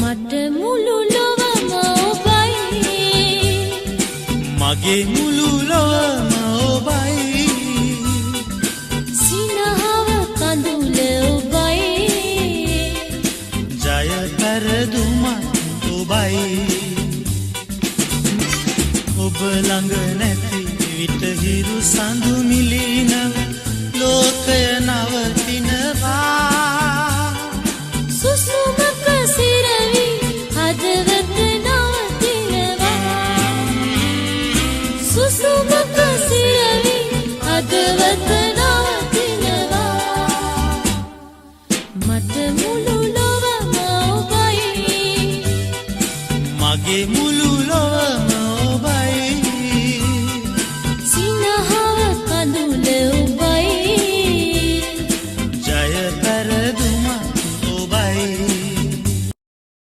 මට මුළු ලොවම ඔබයි මගේ මුළු ලොවම ඔබයි සිනහව කඳුල ඔබයි ජය පෙරදුම ඔබයි ඔබ ළඟ නැති විට හිරු සඳු මිලිනව ලෝකය නවතිනවා සුසුමක සිරවි හදවත නවතිනවා සුසුමක සිරවි හදවත නවතිනවා මට මුළු ලොවම ඔබයි මගේ මුළු